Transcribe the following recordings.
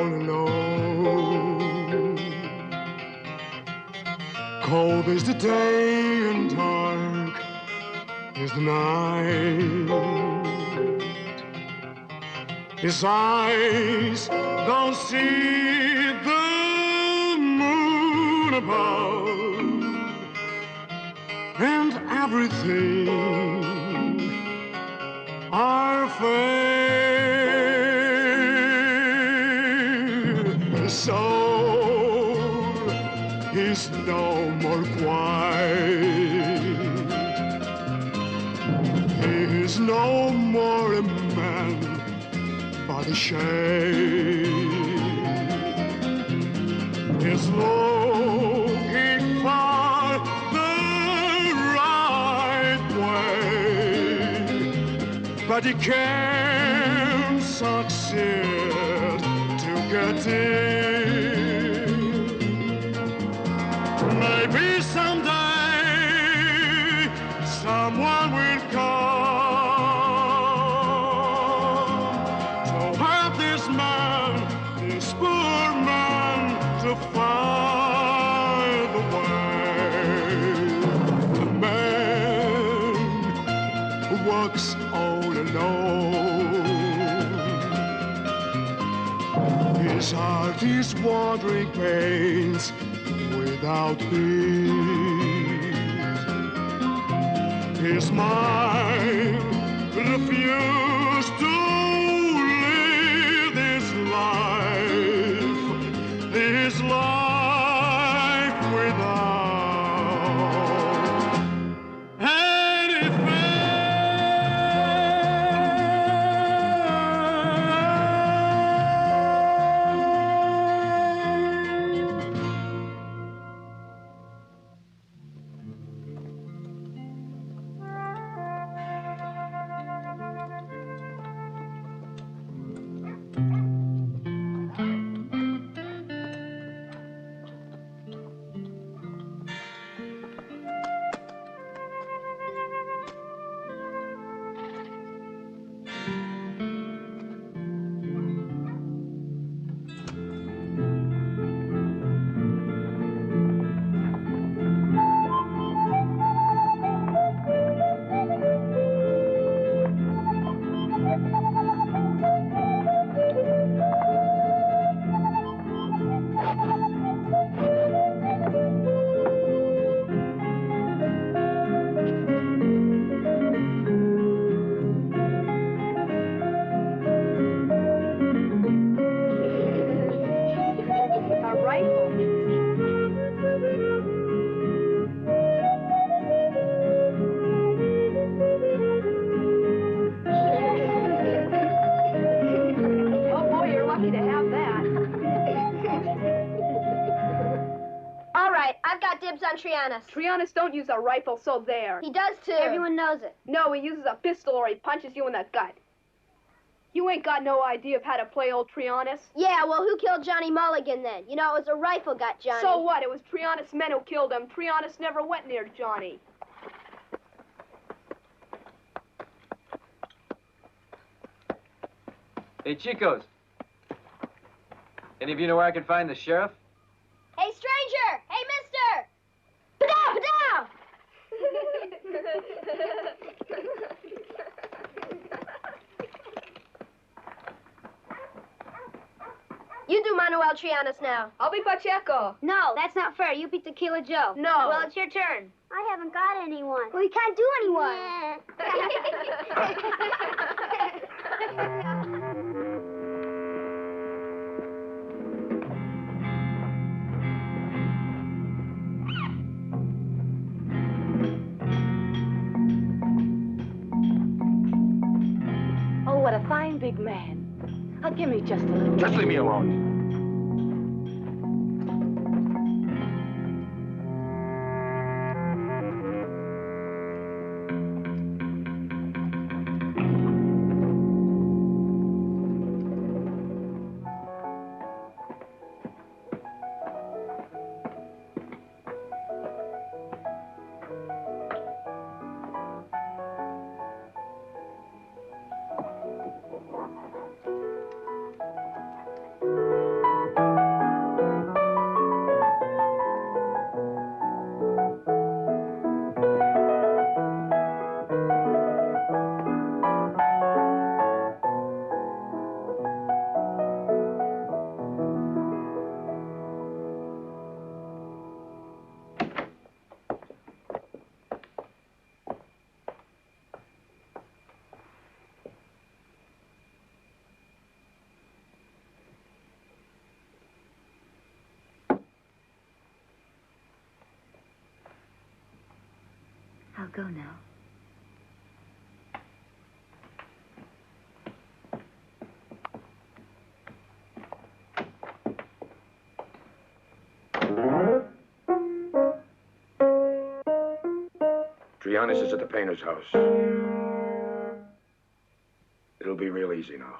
all alone. Cold is the day and dark is the night. His eyes don't see the moon above, and everything are fair. His soul is no more quiet. He is no more a man by the shade. He's looking for the right way, but he can't succeed to get in. Maybe someday someone will come to help this man, this poor man, to find the way. The man who walks all alone. His heart is wandering pains without peace. His mind refused to live this life without any Trianis. Trianis don't use a rifle, so there. He does too. Everyone knows it. No, he uses a pistol or he punches you in the gut. You ain't got no idea of how to play old Trianis. Yeah, well, who killed Johnny Mulligan then? You know, it was a rifle got Johnny. So what? It was Trianis' men who killed him. Trianis never went near Johnny. Hey, Chicos. Any of you know where I can find the sheriff? Hey, stranger! Hey, mister! Padow, padow! You do Manuel Trianis now. I'll be Pacheco. No, that's not fair. You beat Tequila Joe. No. Well, it's your turn. I haven't got anyone. Well, you can't do anyone. Oh, what a fine big man. Give me just a little. Just leave me alone. go now. Trianis is at the painter's house. It'll be real easy now.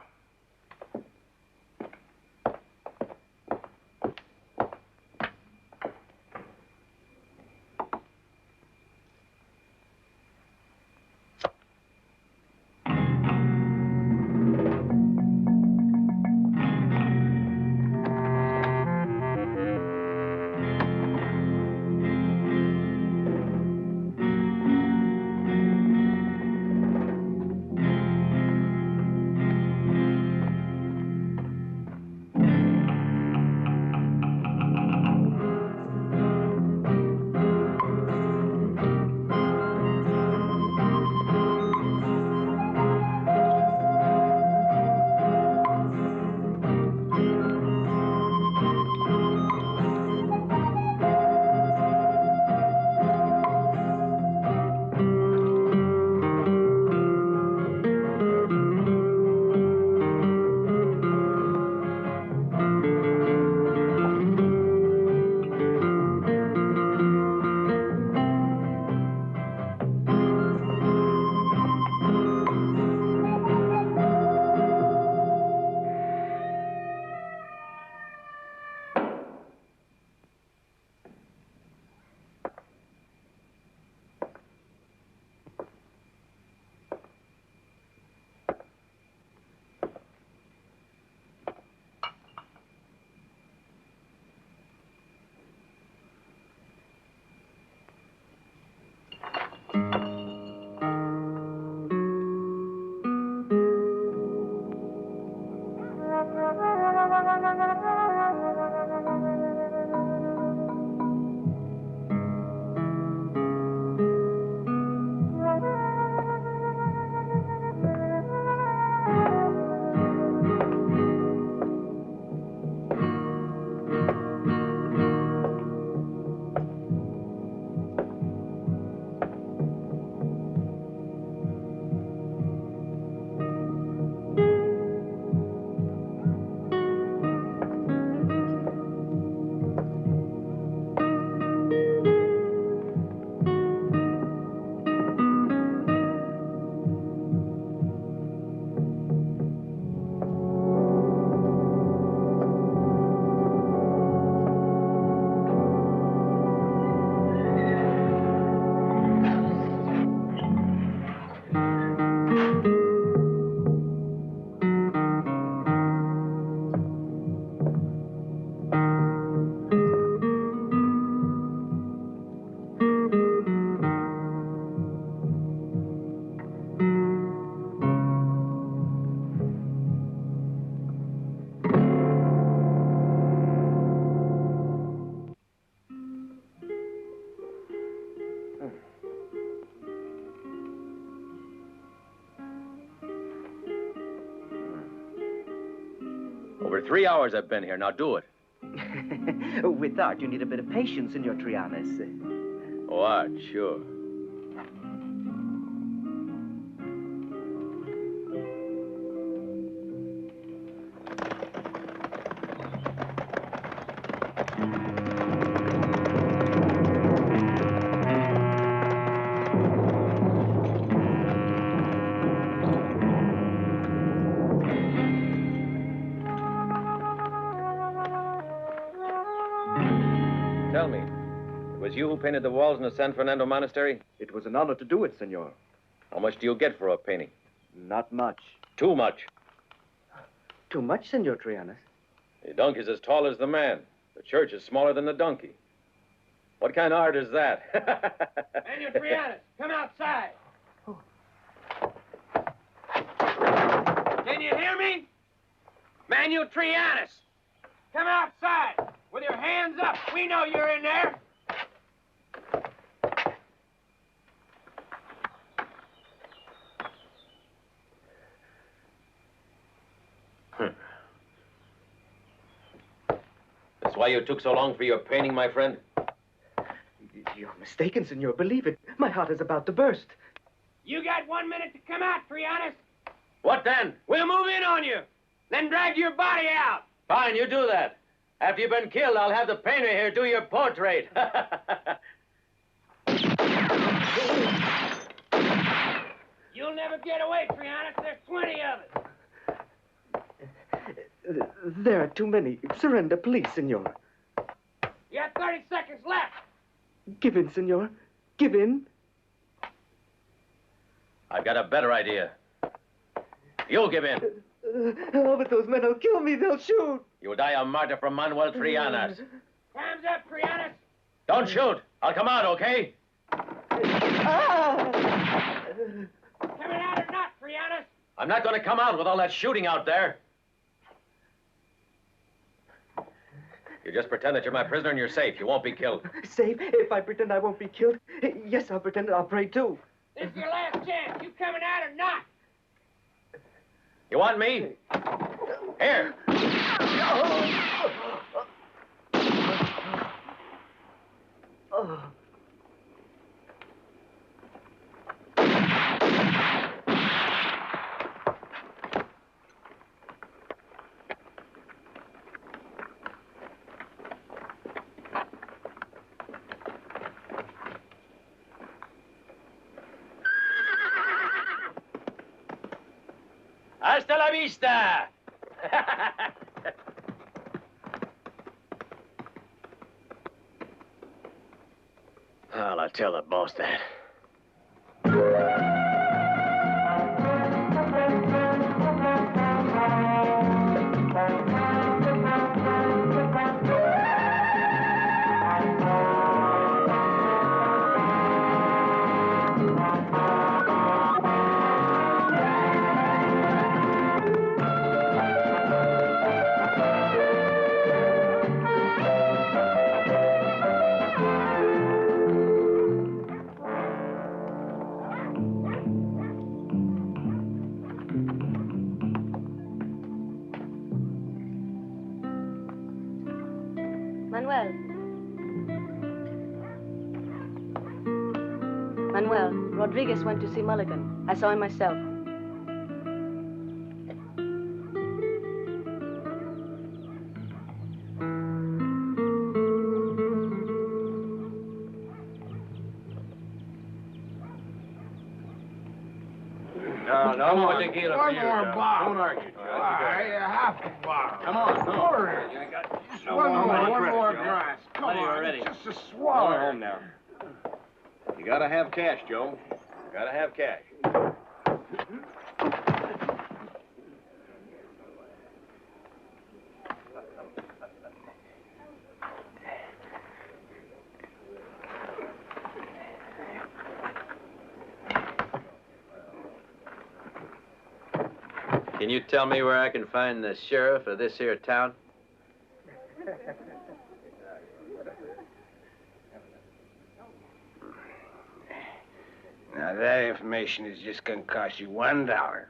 Over 3 hours I've been here. Now do it. With art, you need a bit of patience, Senor Trianis. Oh, art, sure. Tell me, it was you who painted the walls in the San Fernando Monastery? It was an honor to do it, Senor. How much do you get for a painting? Not much. Too much. Too much, Senor Trianis? The donkey's as tall as the man. The church is smaller than the donkey. What kind of art is that? Manuel Trianis, come outside. Oh. Can you hear me? Manuel Trianis, come outside with your hands up. We know you're in there. That's why you took so long for your painting, my friend? You're mistaken, senor. Believe it. My heart is about to burst. You got 1 minute to come out, Trianis. What then? We'll move in on you, then drag your body out. Fine, you do that. After you've been killed, I'll have the painter here do your portrait. You'll never get away, Trianis. There's 20 of us. There are too many. Surrender, please, senor. You got 30 seconds left. Give in, senor. Give in. I've got a better idea. You'll give in. Oh, but those men will kill me. They'll shoot. You'll die a martyr for Manuel Trianas. Time's up, Trianis. Don't shoot. I'll come out, okay? Ah! Coming out or not, Trianis? I'm not going to come out with all that shooting out there. You just pretend that you're my prisoner and you're safe. You won't be killed. Safe? If I pretend I won't be killed? Yes, I'll pretend I'll pray too. This is your last chance. You coming out or not? You want me? Here. Oh. Hasta la vista! Well, I'll tell the boss that. Manuel, Rodriguez went to see Mulligan. I saw him myself. No more tequila for One you, more Joe. bottle. Don't argue, Joe. Half a bottle. Come on, come on. One more glass. Come Money on, already. it's just a Go swallow. home now. You gotta have cash, Joe. Gotta have cash. Can you tell me where I can find the sheriff of this here town? Now, that information is just gonna cost you $1.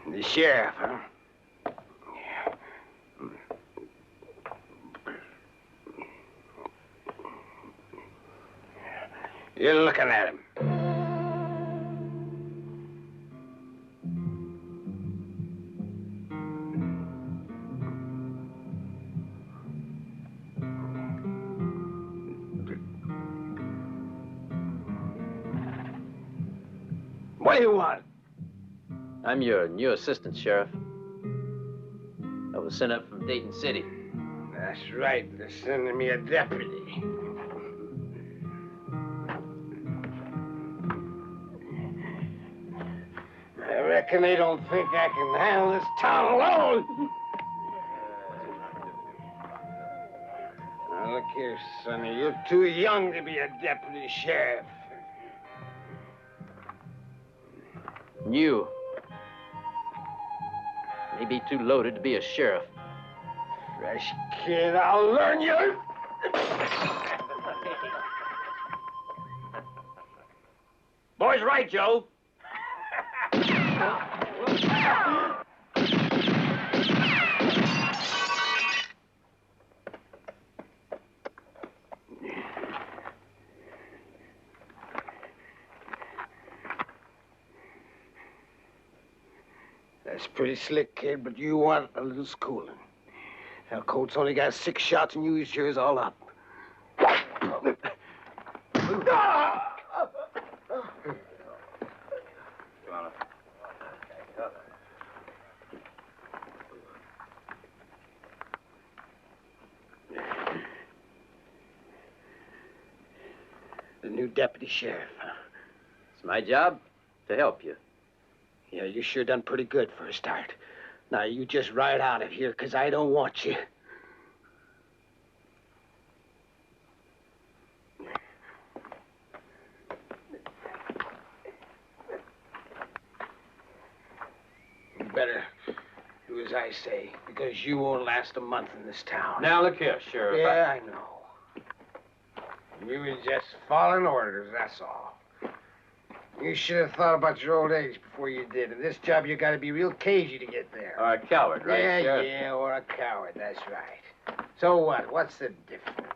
The sheriff, huh? You're looking at him. What do you want? I'm your new assistant, Sheriff. I was sent up from Dayton City. That's right. They're sending me a deputy. I reckon they don't think I can handle this town alone. Now, look here, Sonny. You're too young to be a deputy sheriff. You may be too loaded to be a sheriff. Fresh kid, I'll learn you. Boy's right, Joe. That's pretty slick, kid, but you want a little schooling. Now, Colt's only got 6 shots and you used yours all up. The new deputy sheriff. It's my job to help you. Yeah, you sure done pretty good for a start. Now, you just ride out of here, 'cause I don't want you. You better do as I say, because you won't last a month in this town. Now, look here, Sheriff. Yeah, I know. You were just following orders, that's all. You should have thought about your old age before you did. In this job, you gotta be real cagey to get there. Or a coward, right, Yeah, Sheriff? yeah, or a coward, that's right. So what? What's the difference?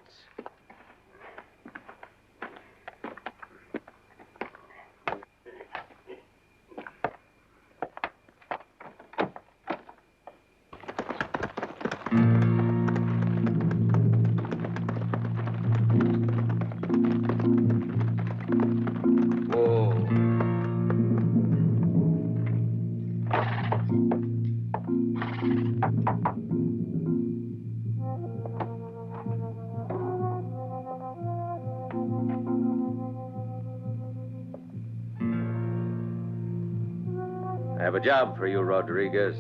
I have a job for you, Rodriguez.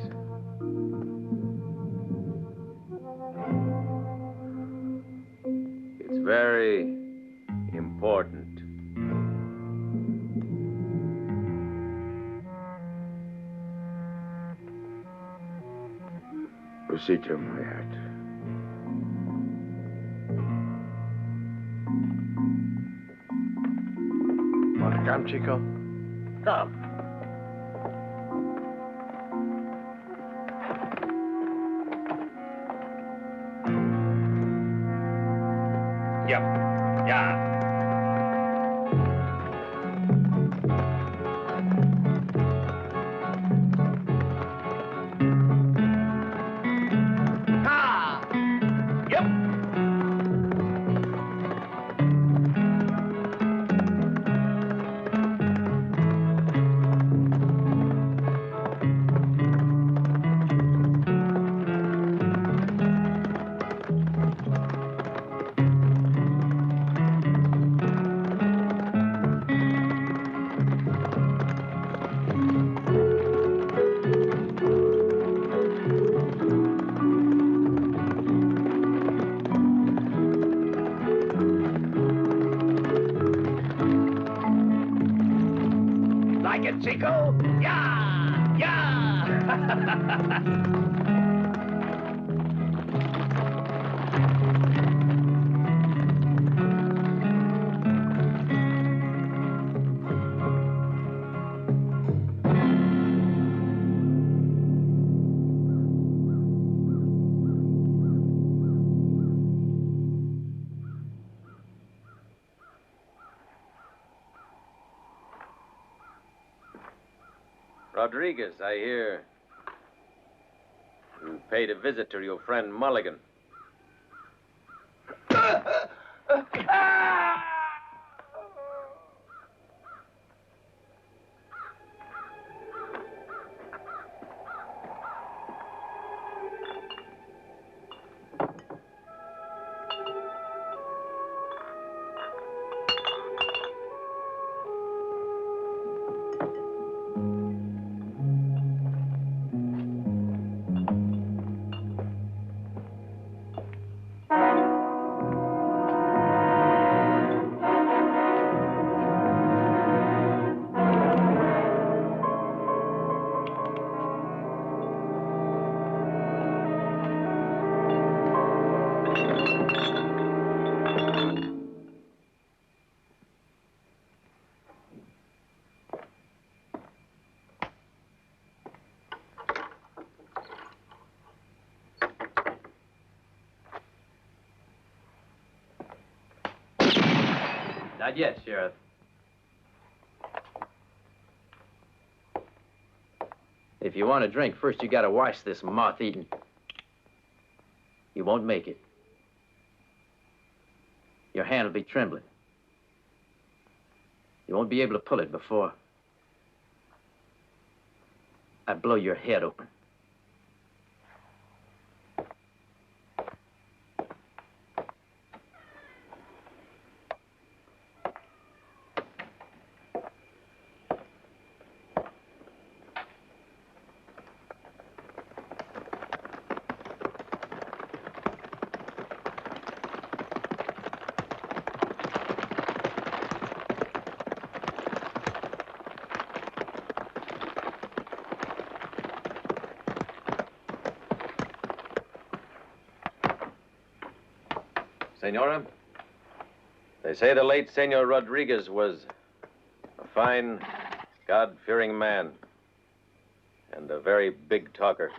It's very important. Rosita, my hat. Want to come, Chico? Come. Yep. Yeah. Like it, Chico? Yeah! Yeah! Rodriguez, I hear you paid a visit to your friend Mulligan. Not yet, Sheriff. If you want a drink, first you gotta wash this moth-eaten. You won't make it. Your hand will be trembling. You won't be able to pull it before I blow your head open. Senora, they say the late Senor Rodriguez was a fine, God-fearing man and a very big talker.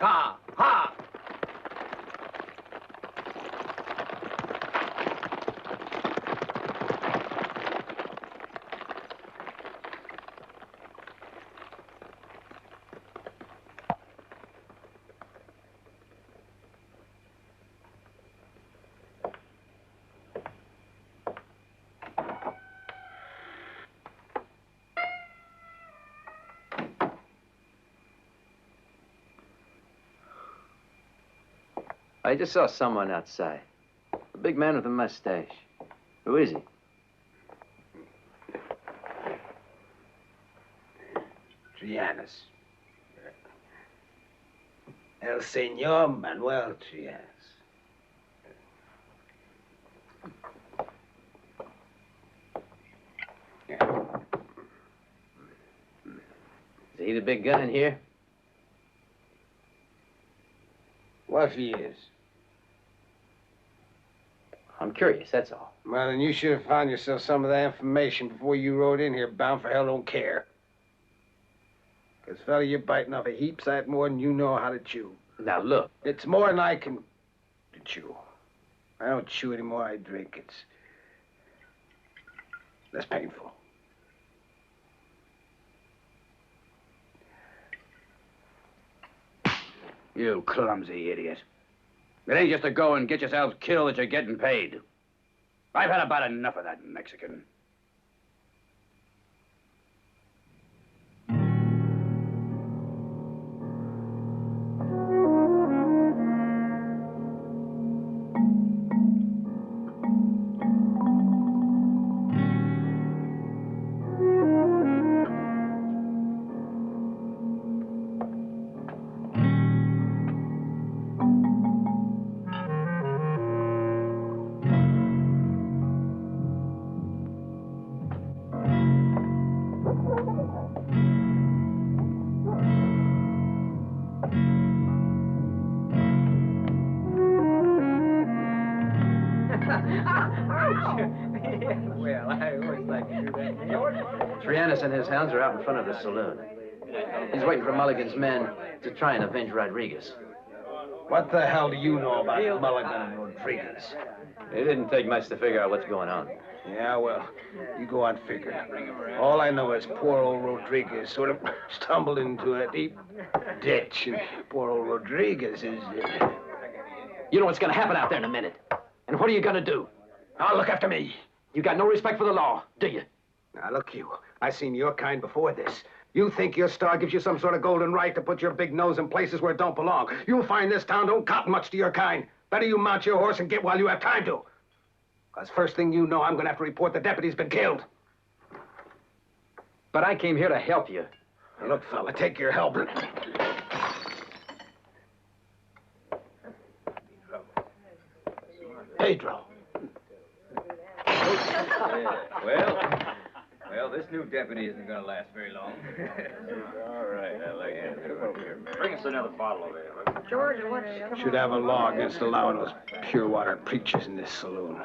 Ha! Ha! I just saw someone outside. A big man with a mustache. Who is he? Trianis. El Senor Manuel Trianis. Is he the big gun in here? What if he is? I'm curious, that's all. Well, then you should have found yourself some of that information before you rode in here, bound for hell don't care. Because, fella, you're biting off a heap sight more than you know how to chew. Now, look. It's more than I can chew. I don't chew anymore, I drink. It's less painful. You clumsy idiot. It ain't just to go and get yourselves killed that you're getting paid. I've had about enough of that Mexican. Well, I always like to do that. Trianis and his hounds are out in front of the saloon. He's waiting for Mulligan's men to try and avenge Rodriguez. What the hell do you know about Mulligan and Rodriguez? It didn't take much to figure out what's going on. Yeah, well, you go on figuring. All I know is poor old Rodriguez sort of stumbled into a deep ditch, and poor old Rodriguez is... You know what's gonna happen out there in a minute. And what are you gonna do? Now, look after me. You got no respect for the law, do you? Now, look you. I seen your kind before this. You think your star gives you some sort of golden right to put your big nose in places where it don't belong. You'll find this town don't cotton much to your kind. Better you mount your horse and get while you have time to. Because first thing you know, I'm gonna have to report the deputy's been killed. But I came here to help you. Now, look, fella, take your help. Pedro. Well, this new deputy isn't going to last very long. All right, I like it. Bring us another bottle over here. George, what's... Should have a law against allowing those pure water preachers in this saloon.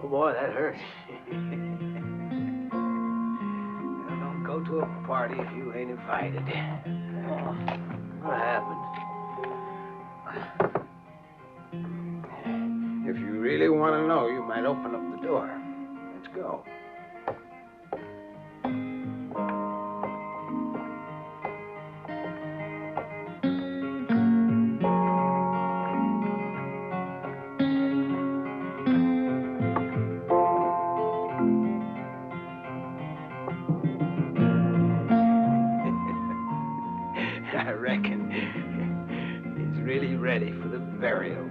Oh, boy, that hurt. Don't go to a party if you ain't invited. What happened? If you really want to know, you might open up the door. Let's go. I reckon he's really ready for the burial.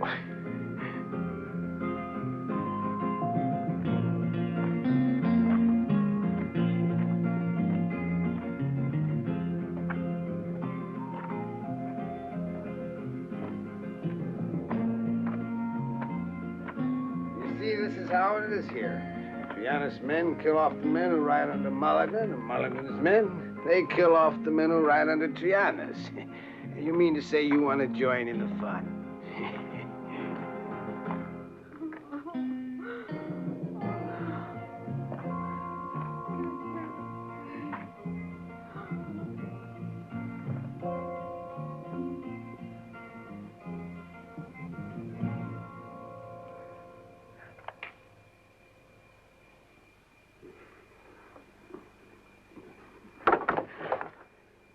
You see, this is how it is here. Trianus men kill off the men who ride under Mulligan, and Mulligan's men, they kill off the men who ride under Trianus. You mean to say you want to join in the fun?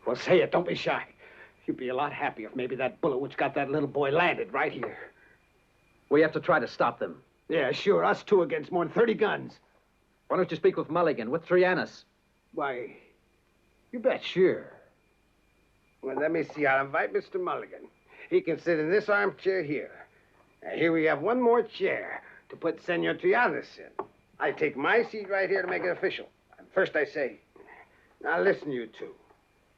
Well, say it. Don't be shy. You'd be a lot happier if maybe that bullet which got that little boy landed right here. We have to try to stop them. Yeah, sure. Us two against more than 30 guns. Why don't you speak with Mulligan, with Trianus? Why, you bet sure. Well, let me see. I'll invite Mr. Mulligan. He can sit in this armchair here. Now, here we have one more chair to put Senor Trianus in. I take my seat right here to make it official. First I say, now listen, you two.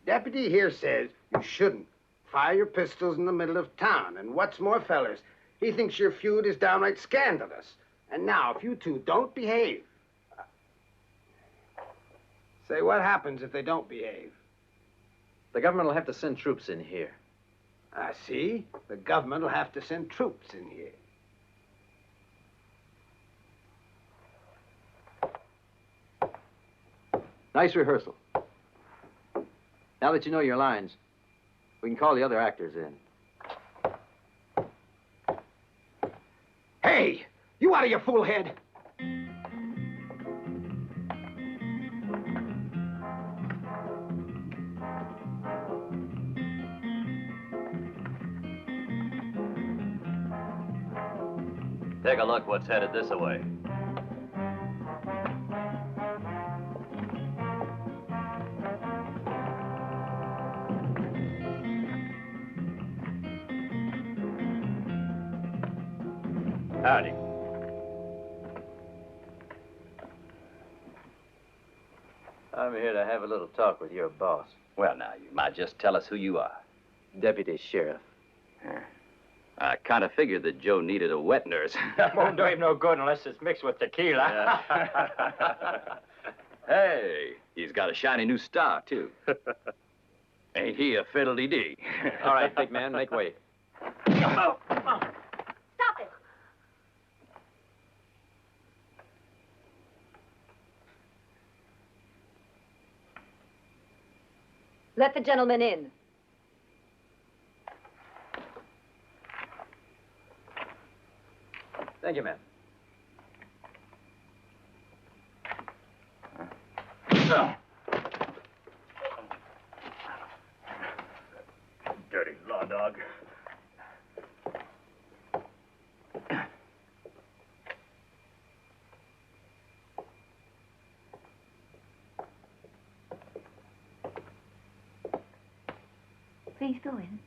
Deputy here says you shouldn't fire your pistols in the middle of town. And what's more, fellers, he thinks your feud is downright scandalous. And now, if you two don't behave... Say, what happens if they don't behave? The government will have to send troops in here. I see. The government will have to send troops in here. Nice rehearsal. Now that you know your lines, we can call the other actors in. Hey, you out of your fool head? Take a look what's headed this way. Howdy. I'm here to have a little talk with your boss. Well, now, you might just tell us who you are. Deputy Sheriff. I kind of figured that Joe needed a wet nurse. Won't do him no good unless it's mixed with tequila. Hey, he's got a shiny new star, too. Ain't he a fiddle-dee-dee? All right, big man, make way. Stop it! Let the gentleman in. Thank you, ma'am. Dirty law dog. Please go in.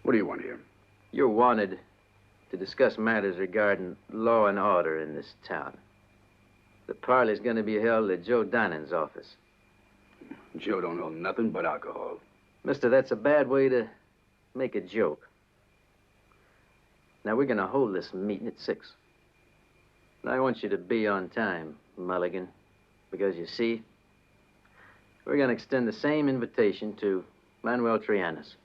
What do you want here? You're wanted to discuss matters regarding law and order in this town. The parley's going to be held at Joe Dinan's office. Joe don't know nothing but alcohol. Mister, that's a bad way to make a joke. Now, we're going to hold this meeting at 6. And I want you to be on time, Mulligan, because you see, we're going to extend the same invitation to Manuel Trianis.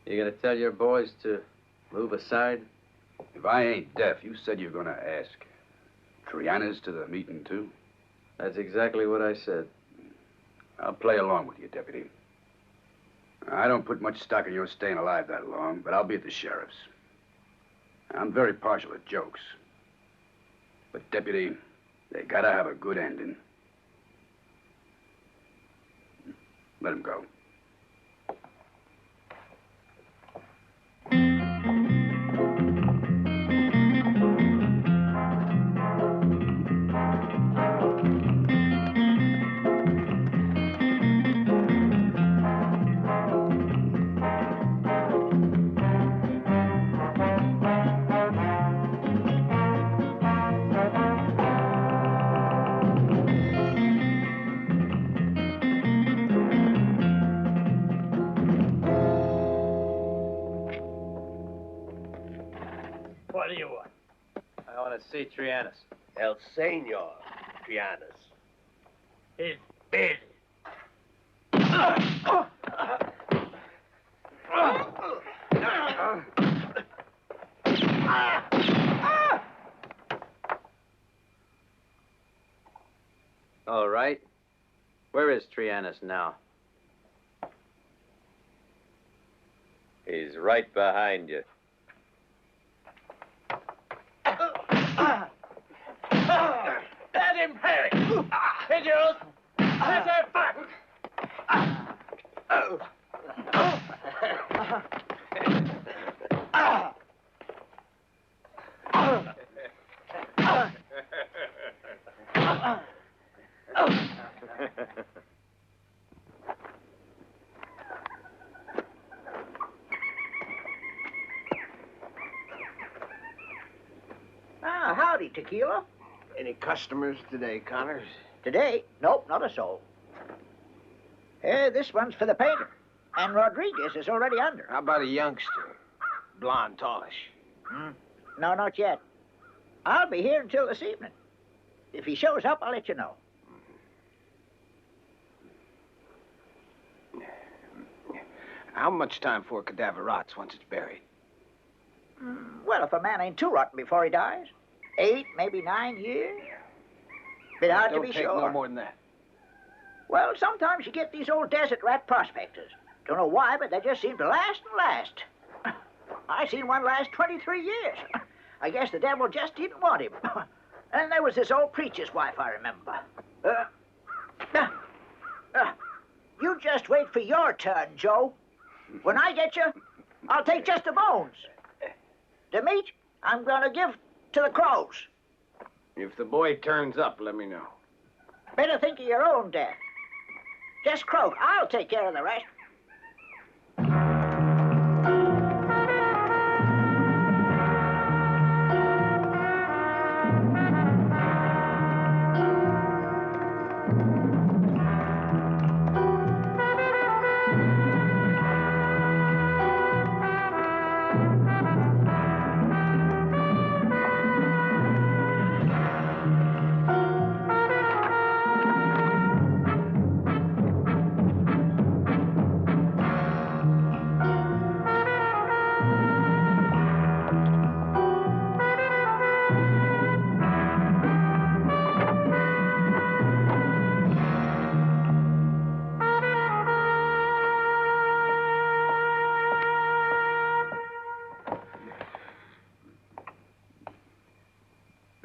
You gonna tell your boys to move aside? If I ain't deaf, you said you're gonna ask Trianis to the meeting, too? That's exactly what I said. I'll play along with you, Deputy. I don't put much stock in your staying alive that long, but I'll be at the sheriff's. I'm very partial to jokes. But, Deputy, they gotta have a good ending. Let him go. What do you want? I want to see Trianis. El Senor Trianis. He's busy. All right. Where is Trianis now? He's right behind you. Let him have it. Hey, Gerald. Here's that back. Ah, howdy, Tequila. Any customers today, Connors? Today? Nope, not a soul. This one's for the painter. And Rodriguez is already under. How about a youngster? Blonde, tallish. No, not yet. I'll be here until this evening. If he shows up, I'll let you know. How much time before a cadaver rots once it's buried? Well, if a man ain't too rotten before he dies, 8, maybe 9 years. Bit hard to be Don't take sure. no more than that. Well, sometimes you get these old desert rat prospectors. Don't know why, but they just seem to last and last. I seen one last 23 years. I guess the devil just didn't want him. And there was this old preacher's wife, I remember. You just wait for your turn, Joe. When I get you, I'll take just the bones. The meat, I'm gonna give to the crows. If the boy turns up, let me know. Better think of your own death. Just croak. I'll take care of the rest.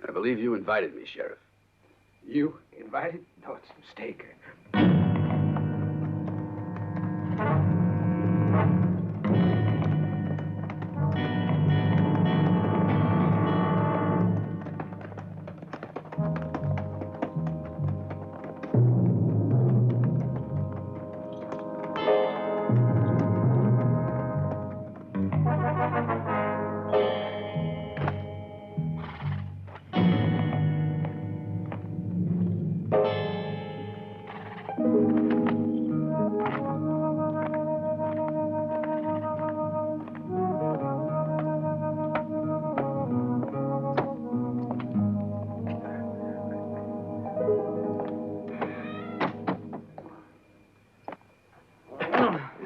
I believe you invited me, Sheriff. You invited? No, it's a mistake.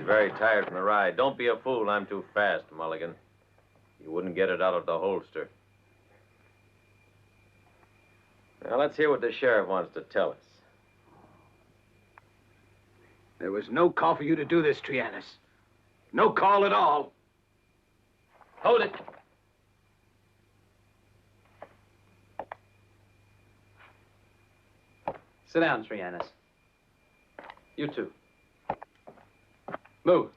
Very tired from the ride. Don't be a fool. I'm too fast, Mulligan. You wouldn't get it out of the holster. Now, let's hear what the sheriff wants to tell us. There was no call for you to do this, Trianis. No call at all. Hold it. Sit down, Trianis. You two. Move.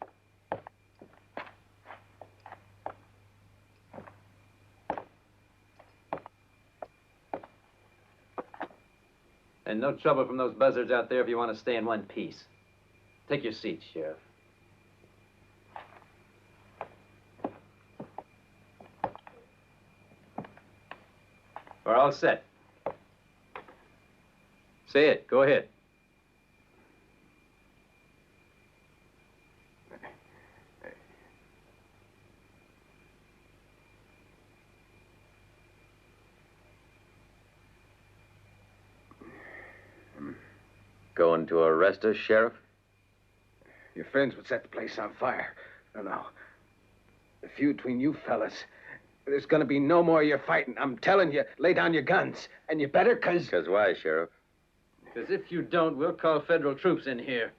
And no trouble from those buzzards out there if you want to stay in one piece. Take your seat, Sheriff. We're all set. Say it. Go ahead. Going to arrest us, Sheriff? Your friends would set the place on fire. No. The feud between you fellas. There's gonna be no more of your fighting. I'm telling you, lay down your guns. And you better, 'cause... Because why, Sheriff? Because if you don't, we'll call federal troops in here.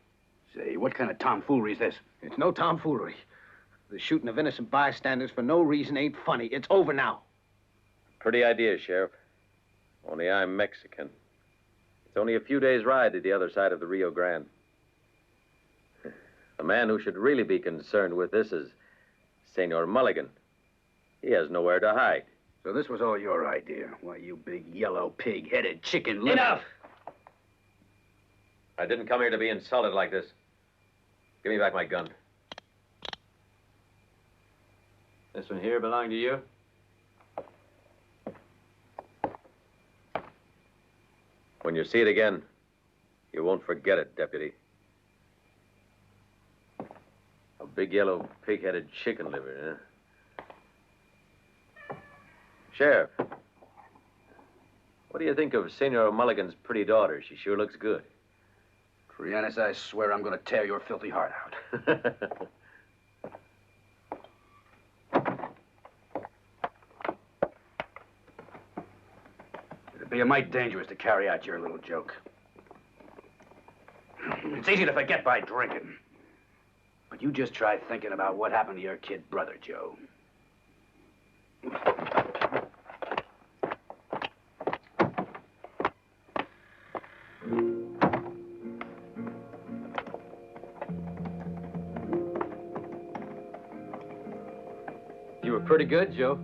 Say, what kind of tomfoolery is this? It's no tomfoolery. The shooting of innocent bystanders for no reason ain't funny. It's over now. Pretty idea, Sheriff. Only I'm Mexican. It's only a few days' ride to the other side of the Rio Grande. The man who should really be concerned with this is Senor Mulligan. He has nowhere to hide. So this was all your idea? Why, you big, yellow, pig-headed chicken liver. Enough! I didn't come here to be insulted like this. Give me back my gun. This one here belong to you? When you see it again, you won't forget it, Deputy. A big, yellow, pig-headed chicken liver, huh? Sheriff, what do you think of Senor Mulligan's pretty daughter? She sure looks good. Trianis, I swear I'm going to tear your filthy heart out. It'd be a mite dangerous to carry out your little joke. It's easy to forget by drinking. But you just try thinking about what happened to your kid brother, Joe. You were pretty good, Joe.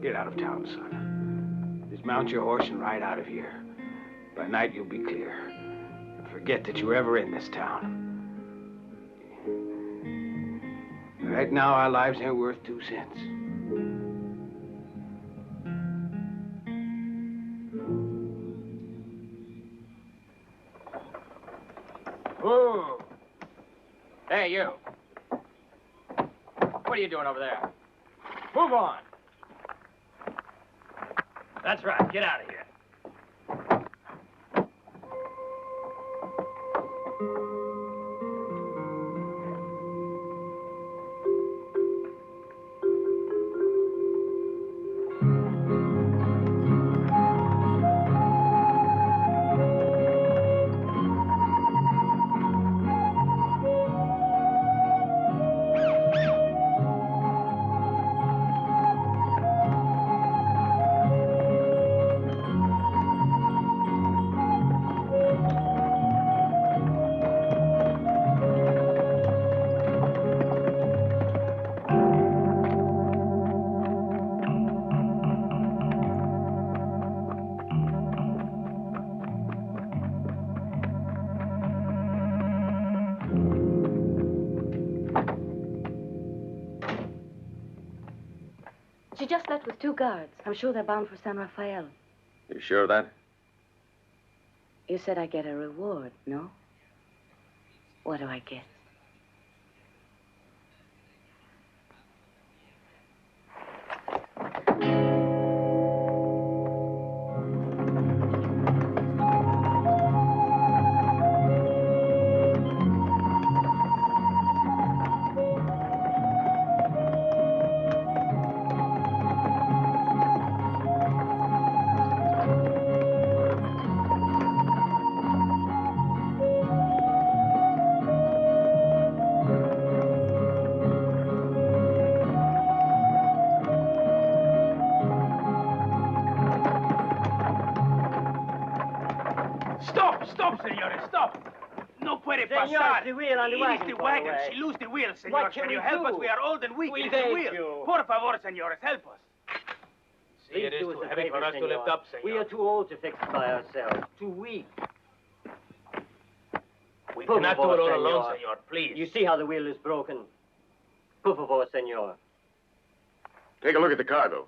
Get out of town, son. Dismount your horse and ride out of here. By night, you'll be clear. And forget that you were ever in this town. Right now, our lives ain't worth 2 cents. Ooh. Hey, you. What are you doing over there? Move on. That's right. Get out of here. She just left with 2 guards. I'm sure they're bound for San Rafael. You sure of that? You said I get a reward, no? What do I get? Stop, senores, stop! No puede pasar. the wheel on the It wagon, is the by the wagon. way. She lose the wheel, senor. What can Can you we help us? do? We are old and weak. We It is the beg wheel. you. Por favor, senores, help us. See, Please it is do us too a heavy favor, for us to senor. lift up, senor. We are too old to fix it by ourselves. Too weak. We Por cannot do favor, it all senor. alone, senor. Please. You see how the wheel is broken. Por favor, senor. Take a look at the cargo.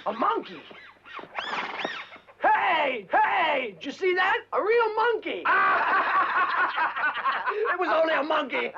A monkey! Hey! Hey! Did you see that? A real monkey! It was only a monkey!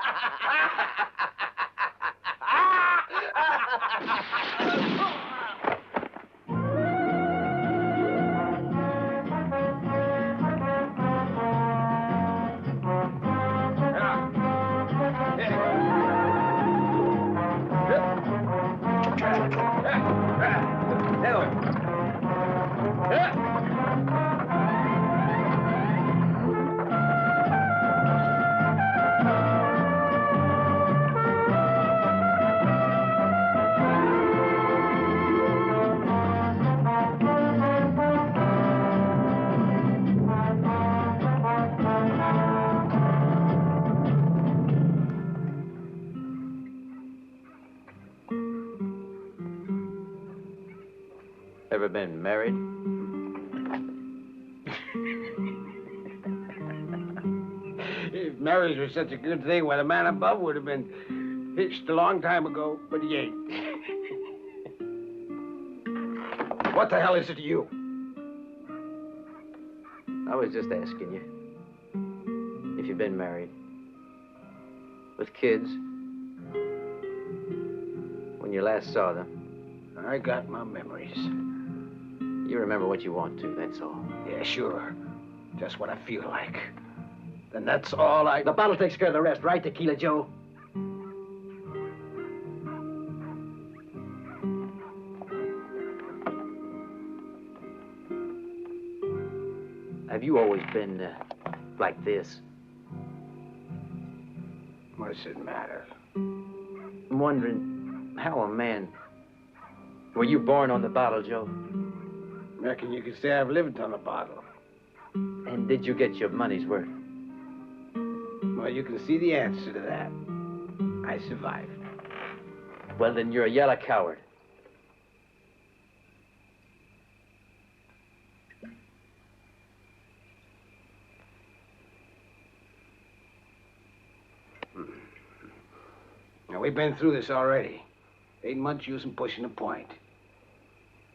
Ever been married? If marriage was such a good thing, why, the man above would have been... Fished a long time ago, but he ain't. What the hell is it to you? I was just asking you if you've been married. With kids. When you last saw them. I got my memories. You remember what you want to, that's all. Yeah, sure. Just what I feel like. Then that's all I... The bottle takes care of the rest, right, Tequila Joe? Have you always been, like this? What's it matter? I'm wondering how a man... Were you born on the bottle, Joe? Reckon you could say I've lived on a bottle. And did you get your money's worth? Well, you can see the answer to that. I survived. Well, then you're a yellow coward. Now, we've been through this already. Ain't much use in pushing a point.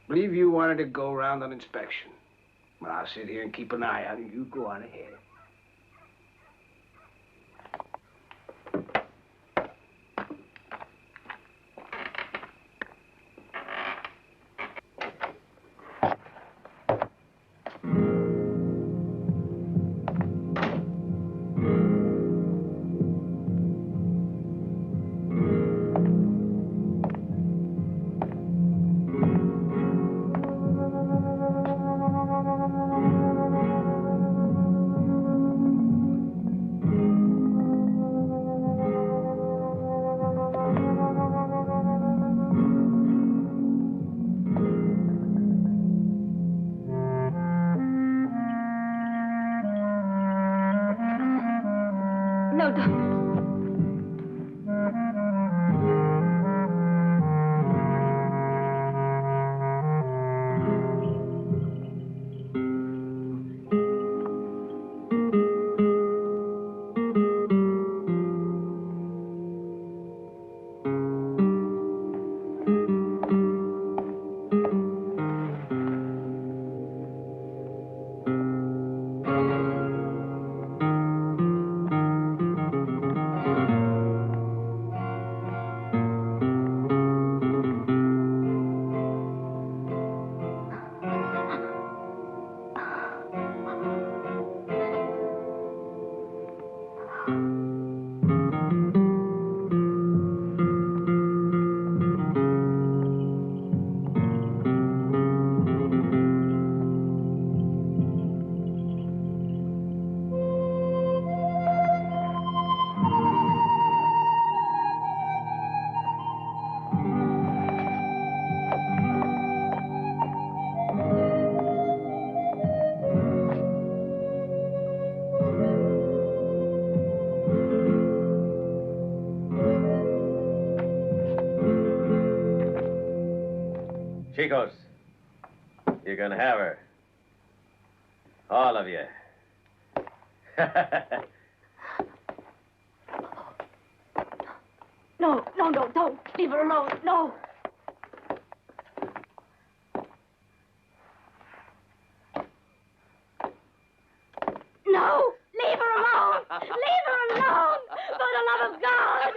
Believe you wanted to go around on inspection. But I'll sit here and keep an eye on you. You go on ahead. No, don't. Chicos, you're gonna have her. All of you. No, no, no, don't. Leave her alone. No. No, leave her alone. Leave her alone. For the love of God.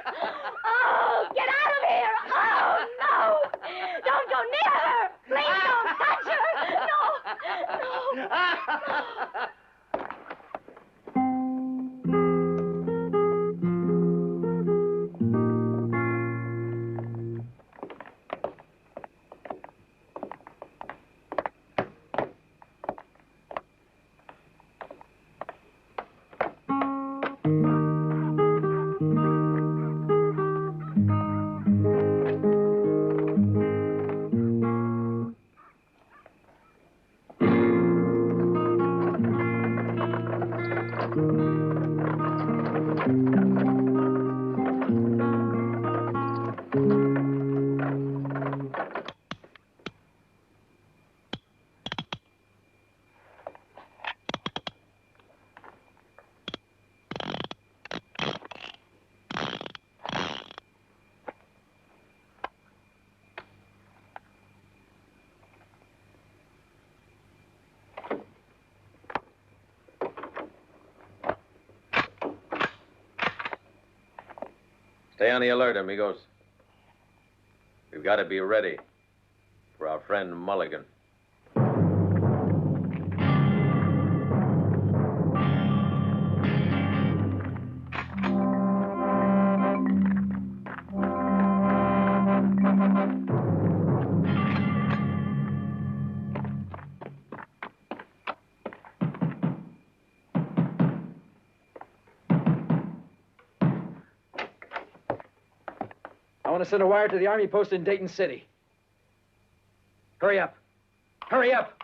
Oh, get out of here. Oh, no. Don't go near her. Please don't touch her. No, no. Stay on the alert, amigos. We've got to be ready for our friend Mulligan. I want to send a wire to the army post in Dayton City. Hurry up. Hurry up.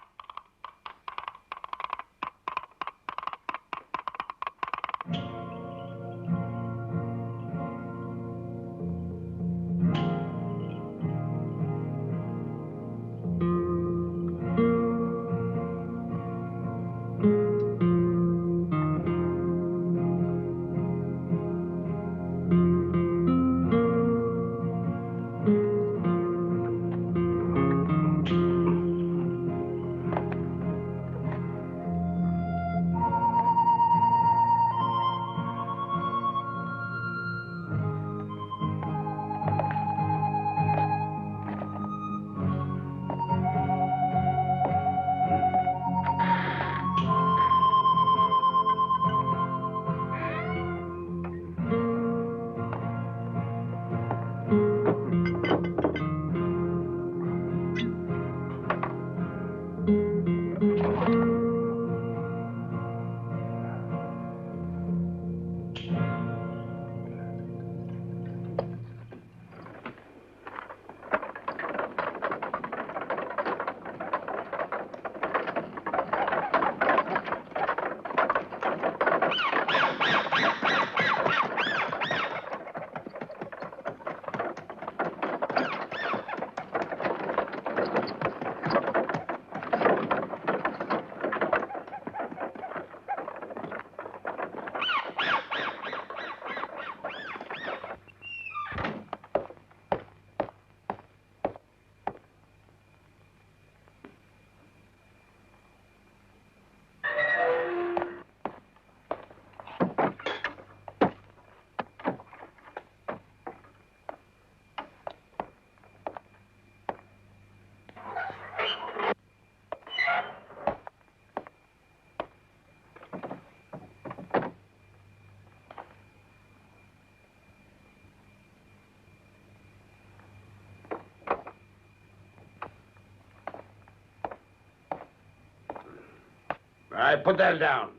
All right, put that down.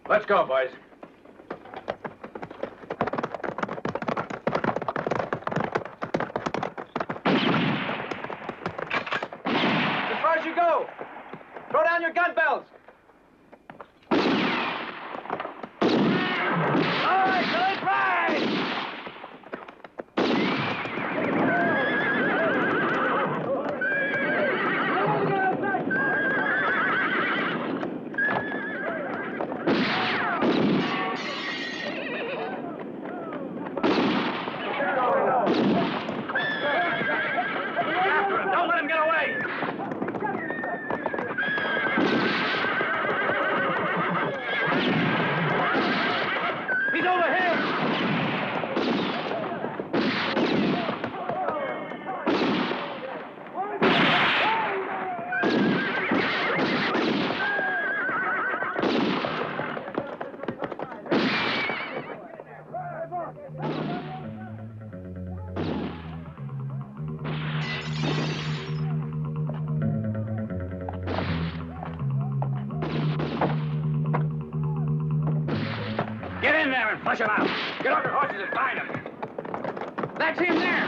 Let's go, boys. As far as you go. Throw down your gun belts. All right, good, right. Don't let him get away! flush him out. Get off your horses and find him. That's him there.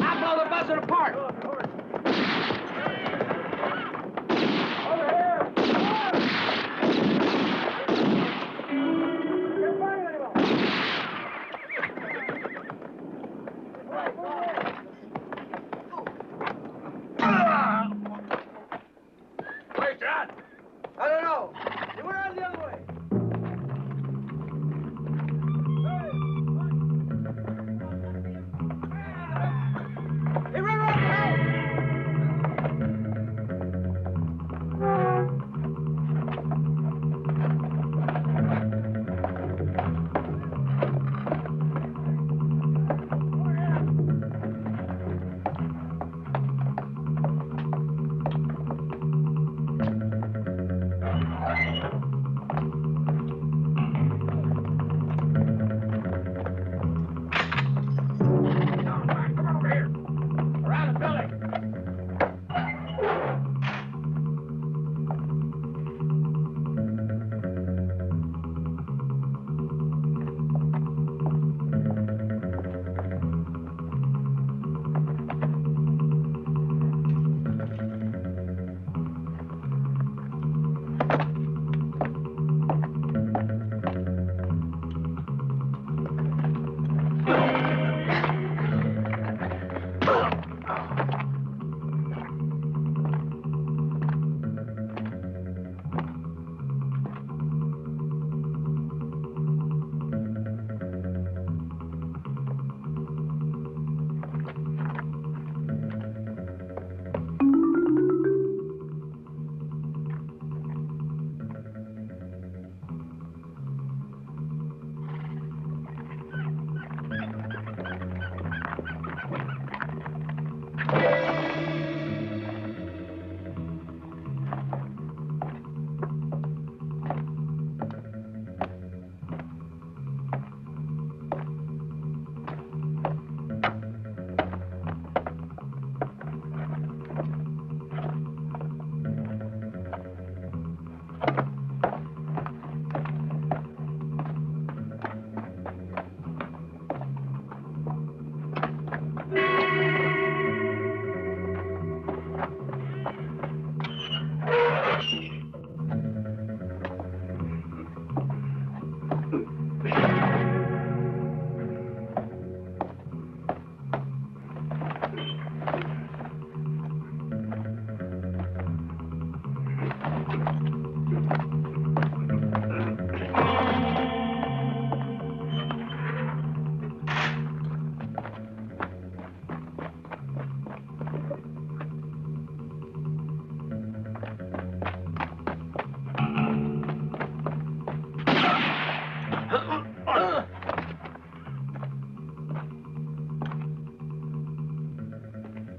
I'll blow the buzzard apart. Where's John? I don't know. They went out the other way. Hey, run around the house!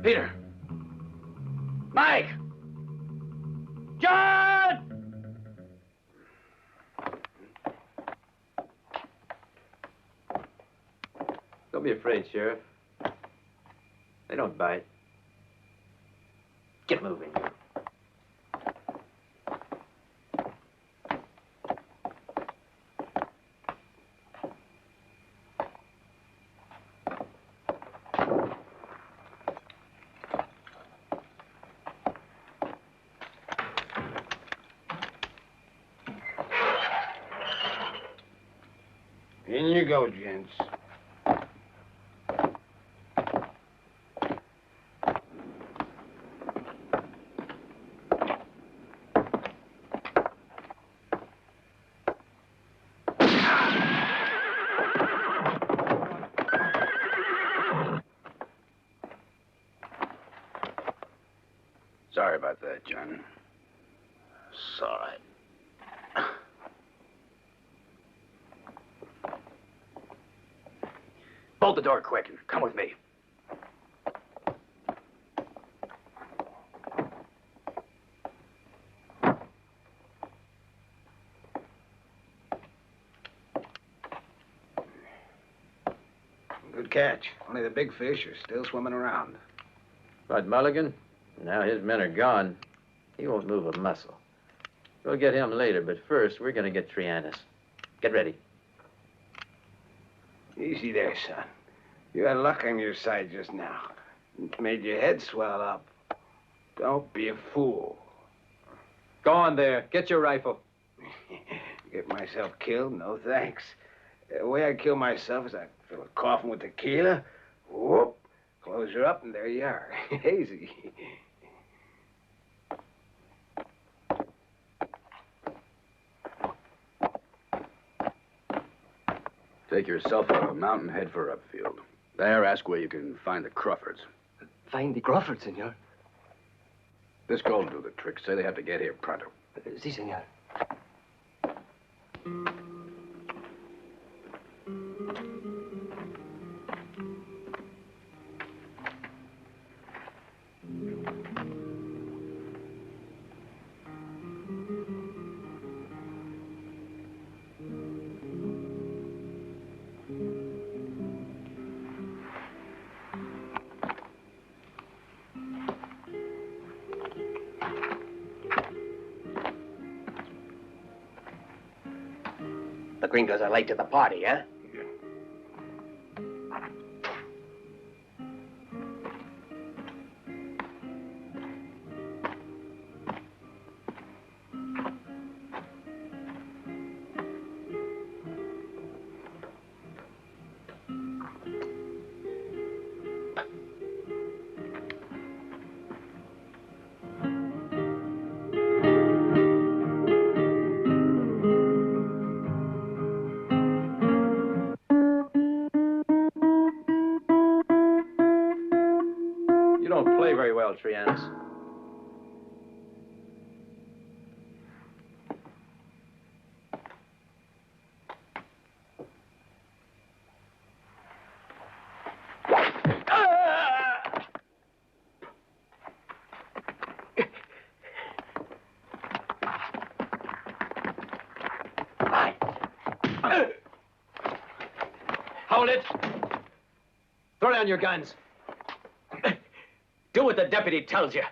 Peter. Mike! John! Don't be afraid, Sheriff. They don't bite. Get moving. In you go, gents. Sorry about that, John. Sorry. Bolt the door quick and come with me. Good catch. Only the big fish are still swimming around. Bud Mulligan, now his men are gone. He won't move a muscle. We'll get him later, but first, we're going to get Trianis. Get ready. Easy there, son. You had luck on your side just now. It made your head swell up. Don't be a fool. Go on there. Get your rifle. Get myself killed? No thanks. The way I kill myself is I fill a coffin with tequila, whoop, close her up, and there you are. Easy. Take yourself a mountain, head for Upfield. There, ask where you can find the Crawfords. Find the Crawford, senor. This gold will do the trick. Say they have to get here pronto. Si, senor. The gringos are late to the party, huh? You don't play very well, Trianis. Hold it! Throw down your guns. Do what the deputy tells you.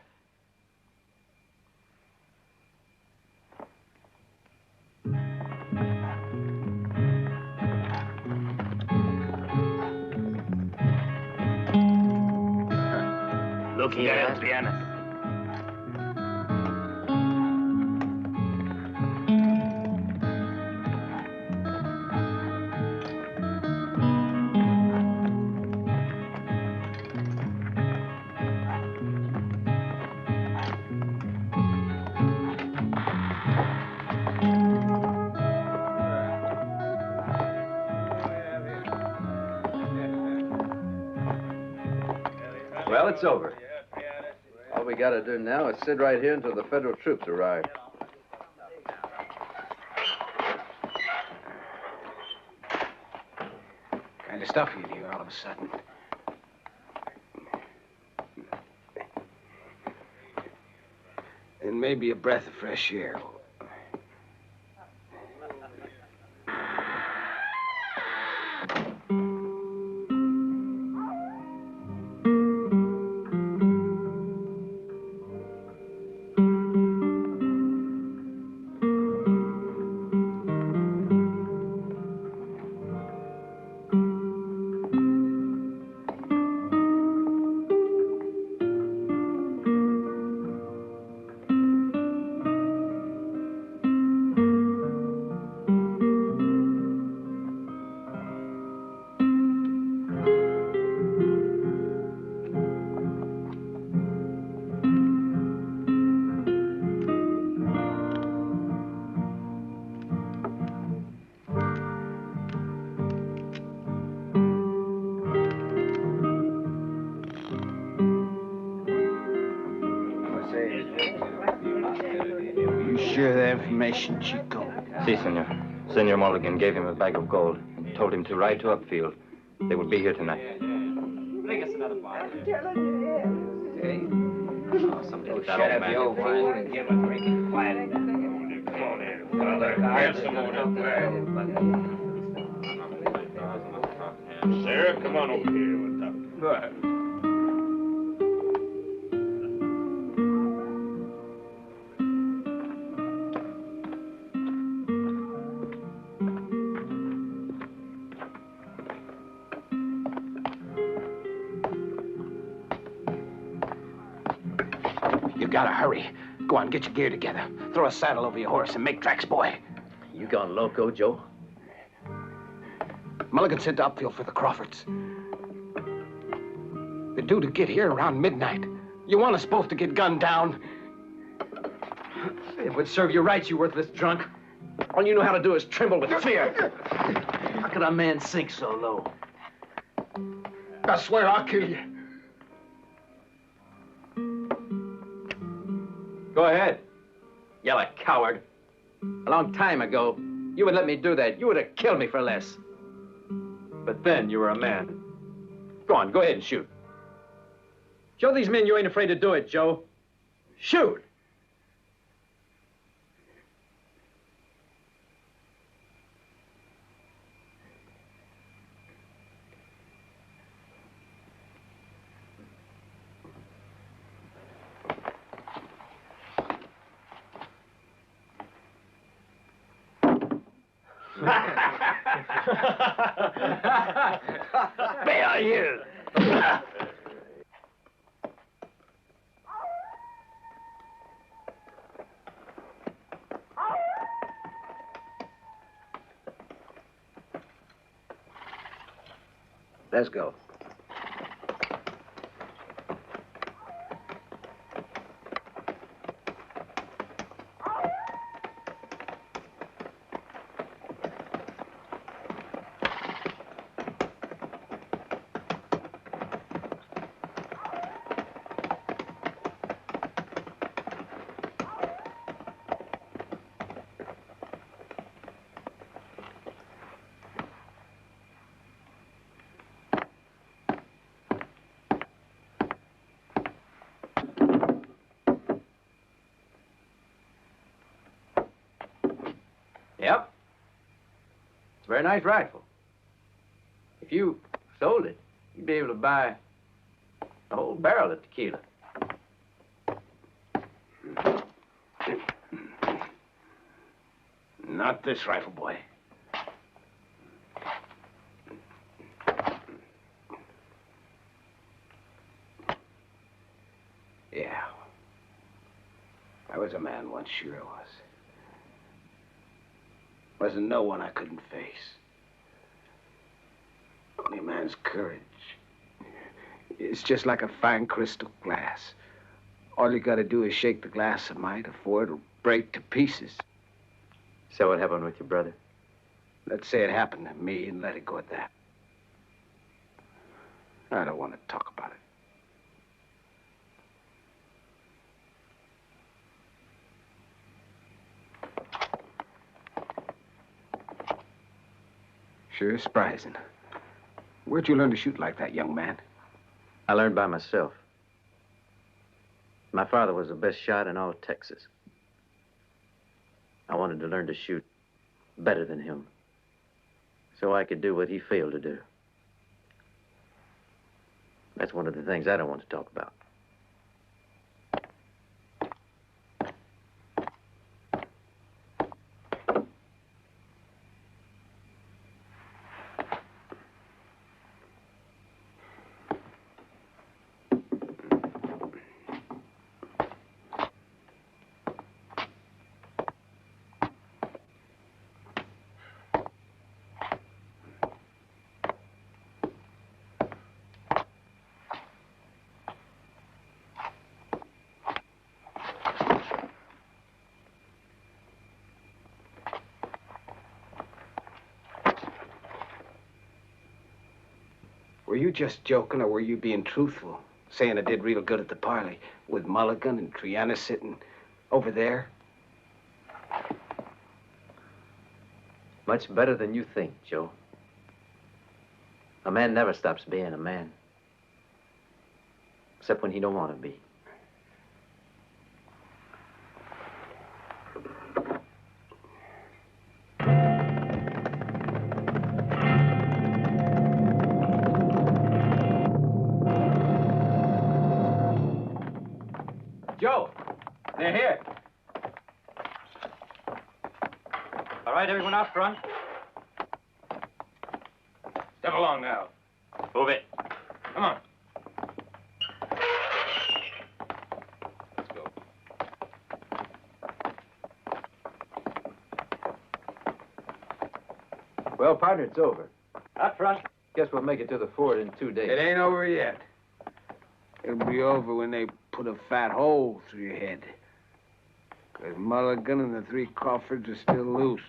Look here, Triana. Well, it's over. All we gotta do now is sit right here until the federal troops arrive. Kind of stuff you hear all of a sudden. And maybe a breath of fresh air. You sure the information, Chico? Si, senor. Senor Mulligan gave him a bag of gold and told him to ride to Upfield. They will be here tonight. Bring us another bottle. Shut up, you old fool, and give a drinking quiet. Come on here, brother. Have some more. Sarah, come on over here. Go ahead. gotta hurry. Go on, get your gear together. Throw a saddle over your horse and make tracks, boy. You gone loco, Joe? Mulligan sent upfield for the Crawfords. They're due to get here around midnight. You want us both to get gunned down? It would serve you right, you worthless drunk. All you know how to do is tremble with fear. How could a man sink so low? I swear I'll kill you. Go ahead. You a coward. A long time ago, you would let me do that. You would have killed me for less. But then you were a man. Go on, go ahead and shoot. Show these men you ain't afraid to do it, Joe. Shoot! Bear you! Let's go. Yep. It's a very nice rifle. If you sold it, you'd be able to buy a whole barrel of tequila. Not this rifle, boy. Yeah. I was a man once, sure I was. Wasn't no one I couldn't face. Only a man's courage. It's just like a fine crystal glass. All you gotta do is shake the glass a mite before it'll break to pieces. So what happened with your brother? Let's say it happened to me and let it go at that. I don't want to talk about it. Sure is surprising. Where'd you learn to shoot like that, young man? I learned by myself. My father was the best shot in all Texas. I wanted to learn to shoot better than him, so I could do what he failed to do. That's one of the things I don't want to talk about. Were you just joking, or were you being truthful, saying I did real good at the parley with Mulligan and Triana sitting over there? Much better than you think, Joe. A man never stops being a man. Except when he don't want to be. Joe, they're here. All right, everyone out front. Step along now. Move it. Come on. Let's go. Well, partner, it's over. Up front. Guess we'll make it to the fort in 2 days. It ain't over yet. It'll be over when they put a fat hole through your head. Because Mulligan and the 3 Crawfords are still loose.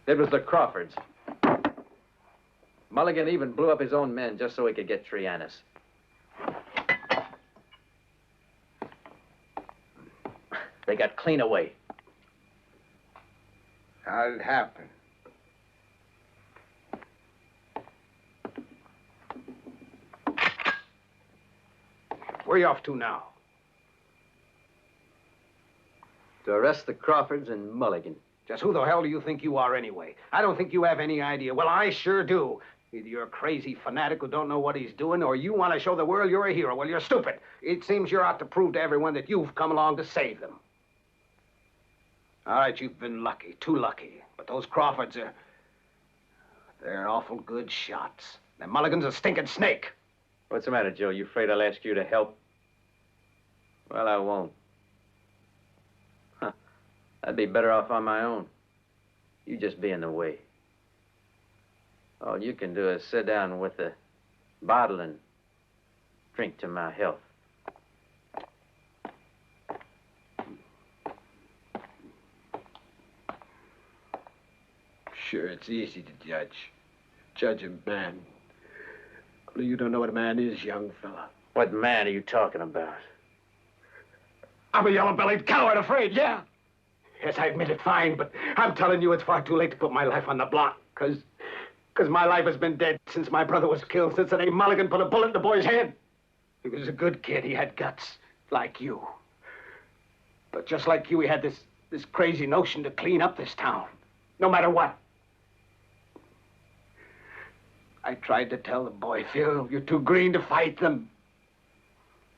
It was the Crawfords. Mulligan even blew up his own men just so he could get Trianus. They got clean away. How did it happen? Where are you off to now? To arrest the Crawfords and Mulligan. Just who the hell do you think you are anyway? I don't think you have any idea. Well, I sure do. Either you're a crazy fanatic who don't know what he's doing, or you want to show the world you're a hero. Well, you're stupid. It seems you're out to prove to everyone that you've come along to save them. All right, you've been lucky, too lucky. But those Crawfords they're awful good shots. And Mulligan's a stinking snake. What's the matter, Joe? You afraid I'll ask you to help? Well, I won't. Huh. I'd be better off on my own. You just be in the way. All you can do is sit down with a bottle and drink to my health. Sure, it's easy to judge. Judge a man. Only you don't know what a man is, young fella. What man are you talking about? I'm a yellow-bellied coward, afraid, yeah. Yes, I admit it, fine, but I'm telling you it's far too late to put my life on the block, because my life has been dead since my brother was killed, since that A. Mulligan put a bullet in the boy's head. He was a good kid. He had guts, like you. But just like you, he had this crazy notion to clean up this town, no matter what. I tried to tell the boy, Phil, you're too green to fight them.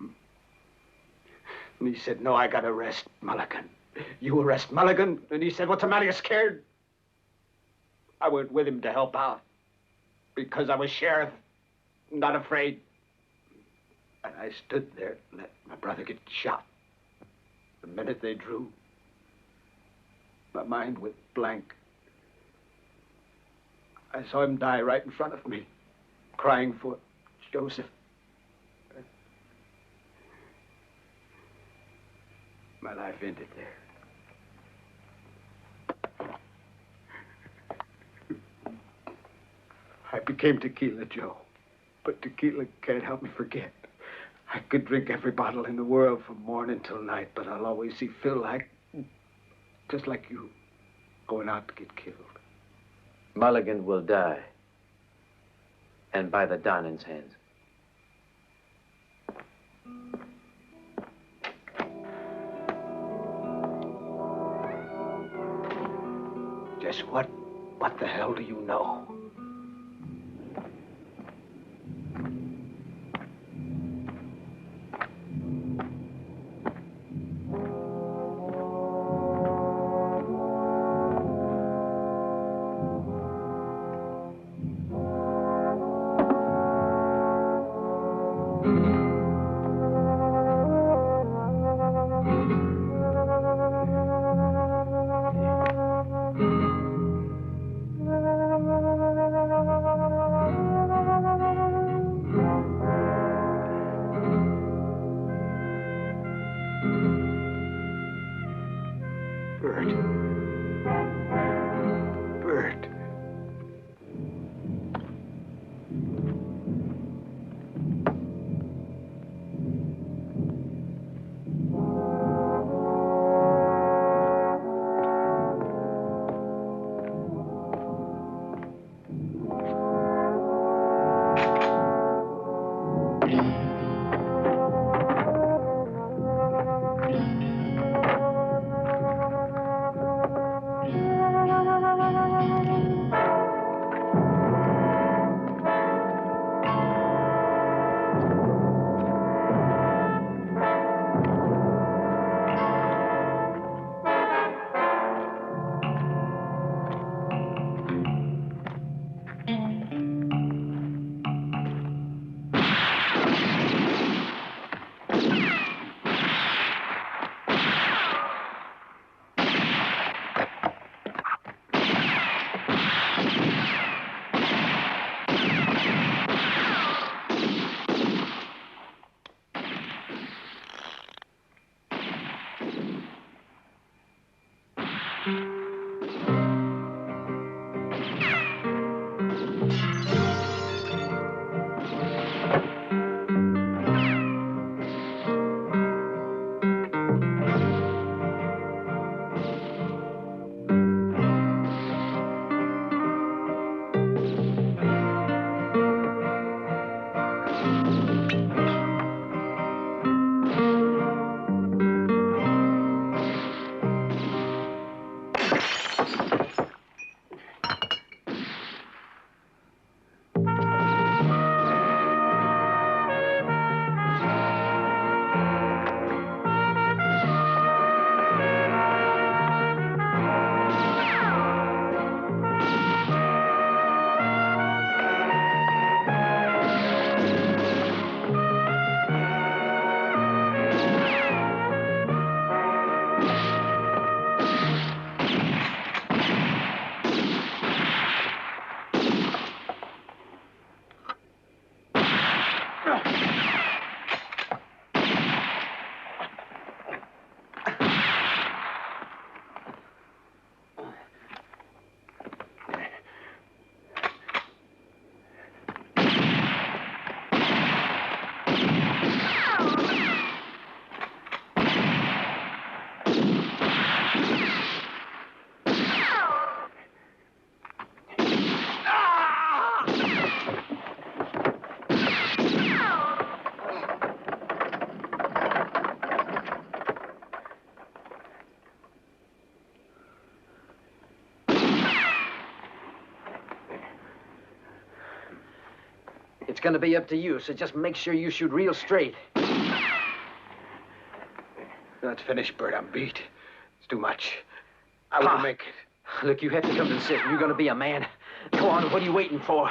And he said, no, I gotta arrest Mulligan. You arrest Mulligan? And he said, what's the matter, you scared? I went with him to help out. Because I was sheriff, not afraid. And I stood there and let my brother get shot. The minute they drew, my mind went blank. I saw him die right in front of me, crying for Joseph. My life ended there. I became Tequila Joe, but tequila can't help me forget. I could drink every bottle in the world from morning till night, but I'll always see Phil just like you, going out to get killed. Mulligan will die, and by the Donnin's hands. Just what the hell do you know? It's gonna be up to you, so just make sure you shoot real straight. Let's finish, Bert. I'm beat. It's too much. I won't make it. Look, you have to come to the decision. You're gonna be a man. Go on, what are you waiting for?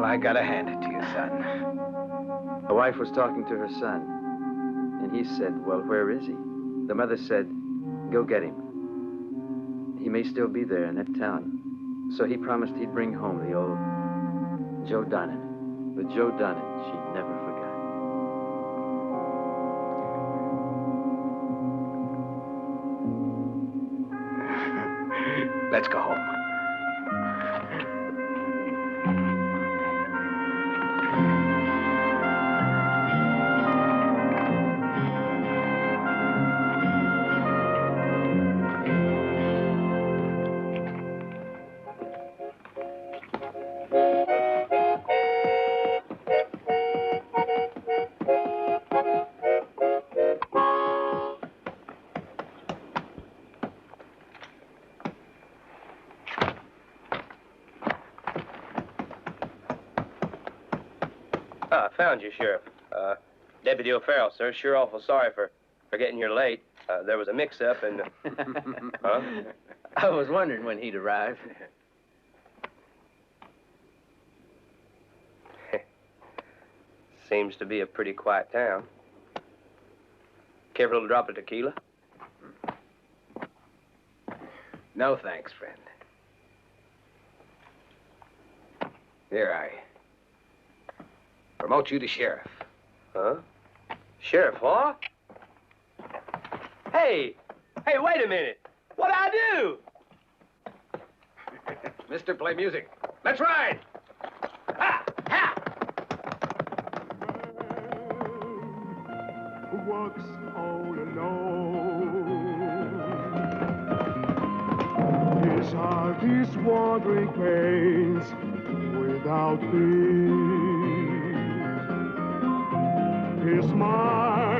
I gotta hand it to you, son. The wife was talking to her son, and he said, well, where is he? The mother said, go get him. He may still be there in that town. So he promised he'd bring home the old Joe Donnan. The Joe Donnan she'd never forgot. Let's go home. I found you, Sheriff. Deputy O'Farrell, sir. Sure awful sorry for getting here late. There was a mix-up and... Huh? I was wondering when he'd arrive. Seems to be a pretty quiet town. Care for a little drop of tequila? No thanks, friend. Here, I promote you to sheriff. Huh? Sheriff, huh? Hey, wait a minute. What'd I do? Mister, play music. Let's ride! Who walks all alone. His heart is wandering pains without peace. His mind